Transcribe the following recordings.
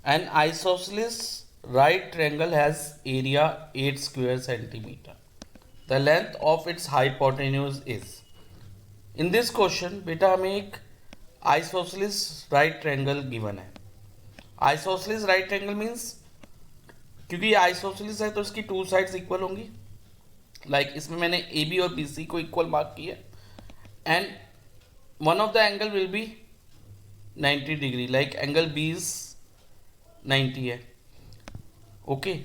An isosceles right triangle has area 8 square centimeter. The length of its hypotenuse is. In this question बेटा हमें एक isosceles right triangle given है. Isosceles right triangle means क्योंकि ये isosceles है तो इसकी टू साइड्स इक्वल होंगी. लाइक इसमें मैंने ए बी और बी सी को इक्वल मार्क किया and one of the angle will be 90 degree. Like angle B is 90 है. ओके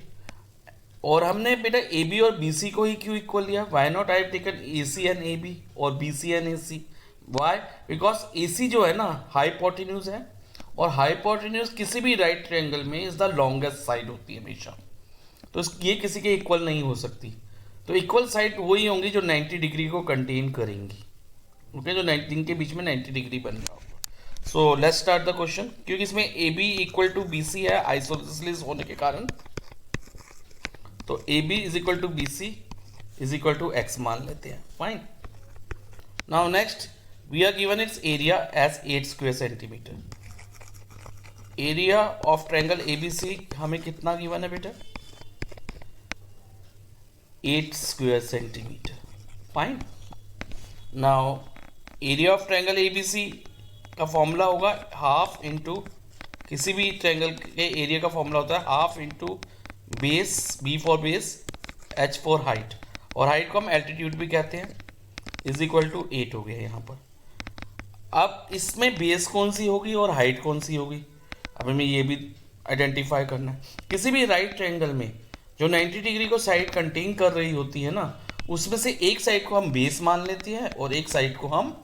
और हमने बेटा ए बी और बी सी को ही क्यों इक्वल लिया? Why not I have taken a c and a B और B c and a c? Why? Because a c जो है ना हाइपोटेन्यूज है और हाइपोटेन्यूज किसी भी राइट ट्रायंगल में इज द लॉन्गेस्ट साइड होती है हमेशा. तो ये किसी के इक्वल नहीं हो सकती. तो इक्वल साइड वही होंगी जो 90 डिग्री को कंटेन करेंगी. ओके जो 90 जिनके बीच में 90 डिग्री बन रहा होगा. So let's start the question. क्योंकि इसमें A B equal to B C है आइसोसेलेस होने के कारण, तो A B is equal to B C is equal to x मान लेते हैं. Fine. Now next we are given its area as 8 square centimetre. Area of triangle A B C हमें कितना गिवन है बेटा? 8 square centimetre. Fine. Now area of triangle A B सी का formula होगा half into, किसी भी ट्रायंगल के area का फॉर्मूला होता है half into base, B for base, H for height, और हाइट को हम एल्टीट्यूड भी कहते हैं, इज इक्वल टू 8 हो गया यहाँ पर. अब इसमें बेस कौन सी होगी और हाइट कौन सी होगी, अब हमें ये भी आइडेंटिफाई करना है. किसी भी राइट ट्रायंगल में जो 90 डिग्री को साइड कंटेन कर रही होती है ना, उसमें से एक साइड को हम बेस मान लेते हैं और एक साइड को हम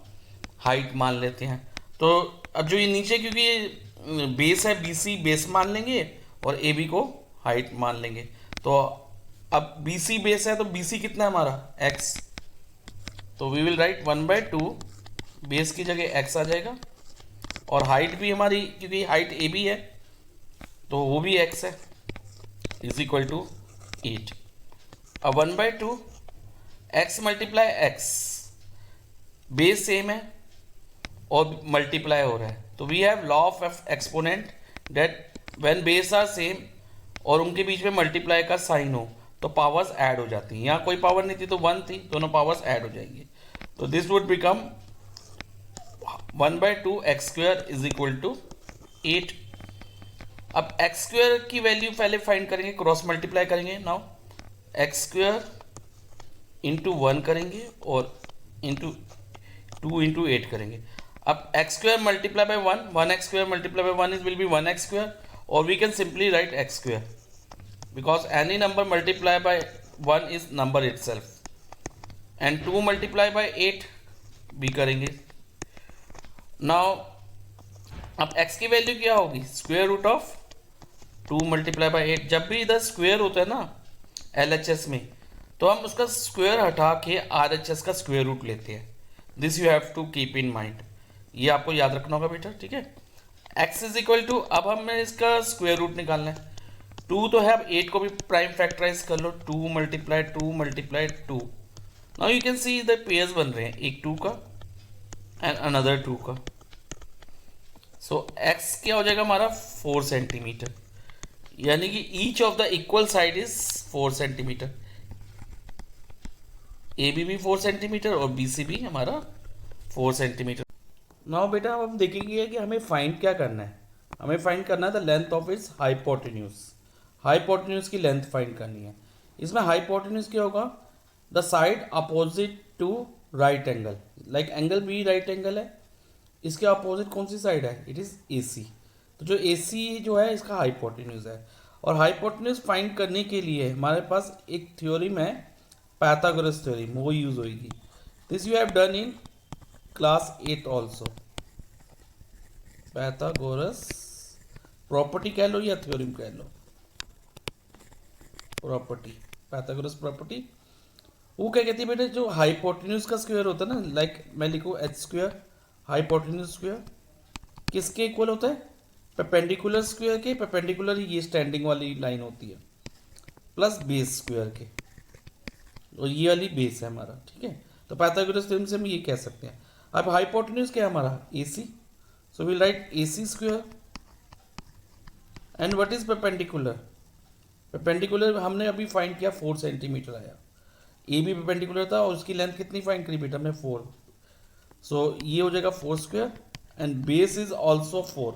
हाइट मान लेते हैं. तो अब जो ये नीचे, क्योंकि ये बेस है बी सी, बेस मान लेंगे और ए बी को हाइट मान लेंगे. तो अब बी सी बेस है तो बी सी कितना है हमारा? एक्स. तो वी विल राइट 1/2, बेस की जगह एक्स आ जाएगा, और हाइट भी हमारी, क्योंकि हाइट ए बी है तो वो भी एक्स है, इज इक्वल टू 8. अब 1/2 x multiply x, base same है और मल्टीप्लाई हो रहा है. तो we have law of exponent that when base are same और उनके बीच में मल्टीप्लाई का साइन हो तो पावर्स ऐड हो जाती हैं. यहाँ कोई पावर नहीं थी तो 1 थी, दोनों पावर्स ऐड हो जाएंगे. तो this would become 1/2 x square is equal to 8. अब एक्स स्क्वायर की वैल्यू पहले फाइंड करेंगे, क्रॉस मल्टीप्लाई करेंगे. नाउ एक्स स्क्वायर इंटू 1 करेंगे और इंटू 2 इंटू 8 करेंगे. अब x square multiply by 1 x square multiply by 1 is will be 1 x square, और we can simply write x square because any number multiply by 1 is number itself. And 2 multiply by 8 भी करेंगे. Now अब x की value क्या होगी? Square root of 2 multiply by 8. जब भी इधर स्क्वायर होता है ना LHS में, तो हम उसका स्क्वायर हटा के RHS का स्क्वायर रूट लेते हैं. This you have to keep in mind, ये आपको याद रखना होगा बेटा. ठीक है. x इज इक्वल टू, अब हमें इसका स्क्वायर रूट निकालना है. 2 तो है, अब 8 को भी प्राइम फैक्टराइज कर लो. 2 multiply 2 multiply 2. Now you can see the pairs बन रहे हैं, एक 2 का एंड अनदर 2 का. सो x क्या हो जाएगा हमारा? 4 सेंटीमीटर. यानी कि each of the equal side is 4 centimetre. A B भी 4 सेंटीमीटर और बी सी भी हमारा 4 सेंटीमीटर. नाउ बेटा अब हम देखेंगे कि हमें फाइंड क्या करना है. हमें फाइंड करना है the length of its hypotenuse. Hypotenuse की लेंथ फाइंड करनी है. इसमें हाइपोटेन्यूज क्या होगा? The side opposite to right angle. Like angle B right angle है, इसके अपोजिट कौन सी साइड है? It is A C. तो जो ए सी जो है इसका हाइपोटेन्यूज है. और हाइपोटेन्यूज फाइंड करने के लिए हमारे पास एक थ्योरम है, पाइथागोरस थ्योरम, वो यूज होगी. This you have done in class 8 also. Pythagoras property कह लो या थ्योरम कह लो, प्रॉपर्टी, पाइथागोरस प्रॉपर्टी. वो क्या कहती है बेटा? जो हाइपोटेन्यूज का स्क्वायर होता है ना, लाइक मैं लिखूँ एच स्क्वायर, हाइपोटेन्यूज स्क्वायर किसके इक्वल होता है? परपेंडिकुलर स्क्वायर के. परपेंडिकुलर ये स्टैंडिंग वाली लाइन होती है, प्लस बेस स्क्वायर के, और ये वाली बेस है हमारा. ठीक है. तो पाइथागोरस थ्योरम से हम ये कह सकते हैं. अब हाइपोटेन्यूज क्या है हमारा? AC. So will write AC square and what is perpendicular? Perpendicular हमने अभी फाइंड किया 4 सेंटीमीटर आया, ए भी परपेंडिकुलर था और उसकी लेंथ कितनी फाइंड करी बेटा हमने 4, सो ये हो जाएगा 4 square and base is also 4,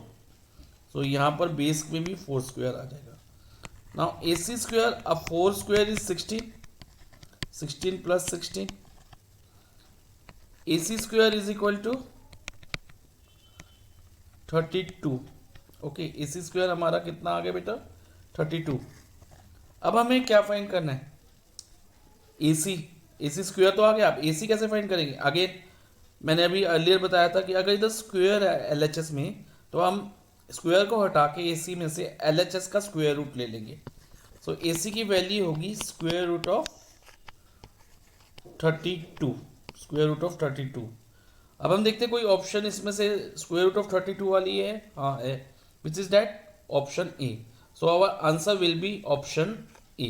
सो यहाँ पर बेस में भी 4 स्क्वायर आ जाएगा। नाउ ए सी स्क्वायर, अब 4 square is 16, 16 plus 16, A C square is equal to 32। Okay, A C square हमारा कितना आ गया बेटा 32। अब हमें क्या फाइंड करना है? ए सी स्क्वायर तो आ गया, आप ए सी कैसे फाइंड करेंगे? अगेन मैंने अभी अर्लियर बताया था कि अगर इधर स्क्वायर है एल एच एस में, तो हम स्क्वायर को हटा के ए सी में से एल एच एस का स्क्वायर रूट ले लेंगे। सो ए सी की वैल्यू होगी square root of 32, square root of 32। अब हम देखते हैं कोई ऑप्शन इसमें से स्क्वायर रूट ऑफ 32 वाली है, हाँ है, which is that option A. So our answer will be option A.